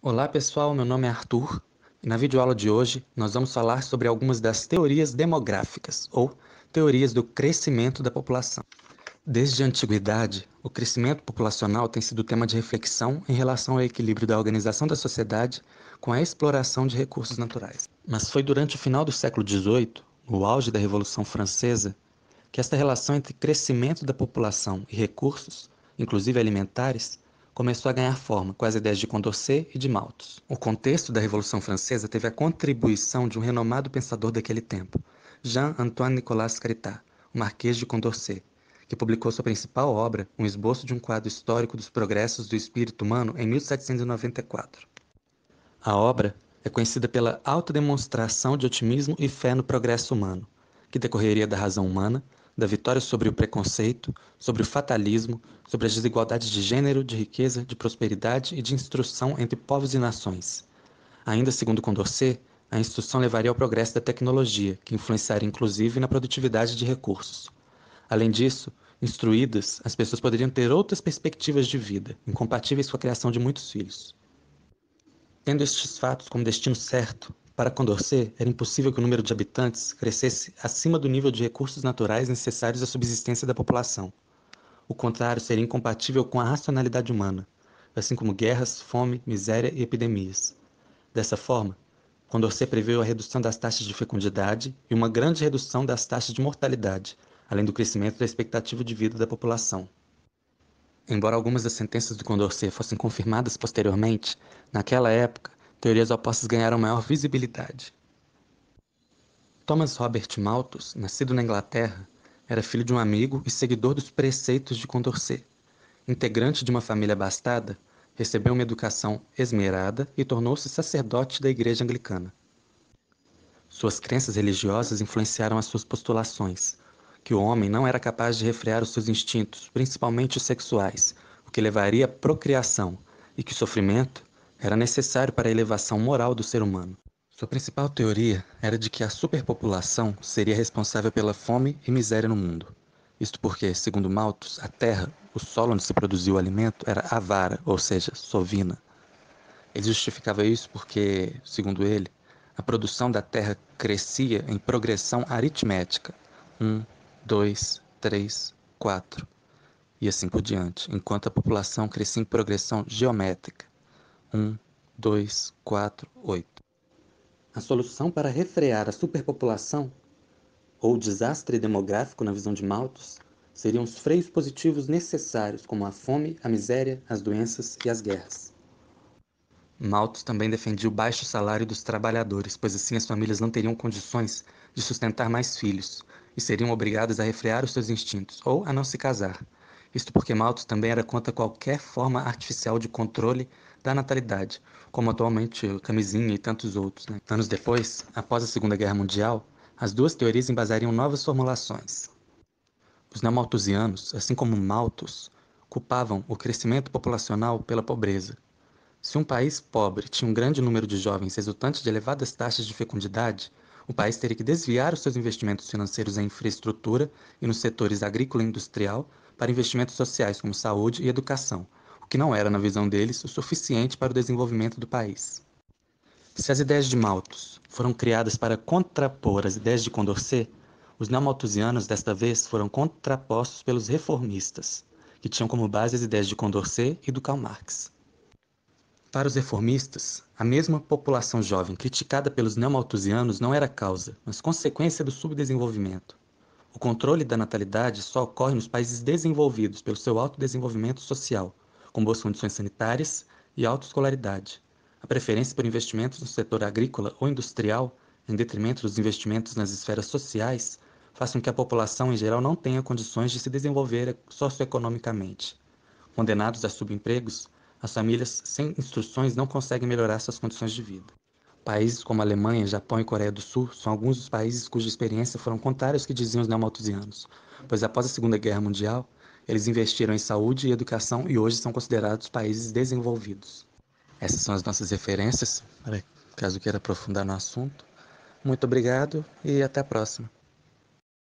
Olá pessoal, meu nome é Arthur e na videoaula de hoje nós vamos falar sobre algumas das teorias demográficas ou teorias do crescimento da população. Desde a antiguidade, o crescimento populacional tem sido tema de reflexão em relação ao equilíbrio da organização da sociedade com a exploração de recursos naturais. Mas foi durante o final do século XVIII, no auge da Revolução Francesa, que esta relação entre crescimento da população e recursos, inclusive alimentares, começou a ganhar forma com as ideias de Condorcet e de Malthus. O contexto da Revolução Francesa teve a contribuição de um renomado pensador daquele tempo, Jean-Antoine Nicolas Carità, o Marquês de Condorcet, que publicou sua principal obra, um esboço de um quadro histórico dos progressos do espírito humano, em 1794. A obra é conhecida pela autodemonstração de otimismo e fé no progresso humano, que decorreria da razão humana, da vitória sobre o preconceito, sobre o fatalismo, sobre as desigualdades de gênero, de riqueza, de prosperidade e de instrução entre povos e nações. Ainda segundo Condorcet, a instrução levaria ao progresso da tecnologia, que influenciaria inclusive na produtividade de recursos. Além disso, instruídas, as pessoas poderiam ter outras perspectivas de vida, incompatíveis com a criação de muitos filhos. Tendo estes fatos como destino certo, para Condorcet era impossível que o número de habitantes crescesse acima do nível de recursos naturais necessários à subsistência da população. O contrário seria incompatível com a racionalidade humana, assim como guerras, fome, miséria e epidemias. Dessa forma, Condorcet previu a redução das taxas de fecundidade e uma grande redução das taxas de mortalidade, além do crescimento da expectativa de vida da população. Embora algumas das sentenças do Condorcet fossem confirmadas posteriormente, naquela época, teorias opostas ganharam maior visibilidade. Thomas Robert Malthus, nascido na Inglaterra, era filho de um amigo e seguidor dos preceitos de Condorcet. Integrante de uma família abastada, recebeu uma educação esmerada e tornou-se sacerdote da Igreja Anglicana. Suas crenças religiosas influenciaram as suas postulações, que o homem não era capaz de refrear os seus instintos, principalmente os sexuais, o que levaria à procriação, e que o sofrimento era necessário para a elevação moral do ser humano. Sua principal teoria era de que a superpopulação seria responsável pela fome e miséria no mundo. Isto porque, segundo Malthus, a terra, o solo onde se produzia o alimento, era avara, ou seja, sovina. Ele justificava isso porque, segundo ele, a produção da terra crescia em progressão aritmética. 1, 2, 3, 4 e assim por diante, enquanto a população crescia em progressão geométrica. 1, 2, 4, 8. A solução para refrear a superpopulação, ou desastre demográfico na visão de Malthus, seriam os freios positivos necessários, como a fome, a miséria, as doenças e as guerras. Malthus também defendia o baixo salário dos trabalhadores, pois assim as famílias não teriam condições de sustentar mais filhos e seriam obrigadas a refrear os seus instintos ou a não se casar. Isto porque Malthus também era contra qualquer forma artificial de controle da natalidade, como atualmente a camisinha e tantos outros. Anos depois, após a Segunda Guerra Mundial, as duas teorias embasariam novas formulações. Os neomalthusianos, assim como Malthus, culpavam o crescimento populacional pela pobreza. Se um país pobre tinha um grande número de jovens resultantes de elevadas taxas de fecundidade, o país teria que desviar os seus investimentos financeiros em infraestrutura e nos setores agrícola e industrial para investimentos sociais como saúde e educação, o que não era, na visão deles, o suficiente para o desenvolvimento do país. Se as ideias de Malthus foram criadas para contrapor as ideias de Condorcet, os neomalthusianos desta vez foram contrapostos pelos reformistas, que tinham como base as ideias de Condorcet e do Karl Marx. Para os reformistas, a mesma população jovem criticada pelos neomalthusianos não era causa, mas consequência do subdesenvolvimento. O controle da natalidade só ocorre nos países desenvolvidos pelo seu alto desenvolvimento social, com boas condições sanitárias e alta escolaridade. A preferência por investimentos no setor agrícola ou industrial, em detrimento dos investimentos nas esferas sociais, faz com que a população em geral não tenha condições de se desenvolver socioeconomicamente. Condenados a subempregos, as famílias sem instruções não conseguem melhorar suas condições de vida. Países como Alemanha, Japão e Coreia do Sul são alguns dos países cuja experiência foram contrárias ao que diziam os neomalthusianos, pois após a Segunda Guerra Mundial, eles investiram em saúde e educação e hoje são considerados países desenvolvidos. Essas são as nossas referências, para caso queira aprofundar no assunto. Muito obrigado e até a próxima.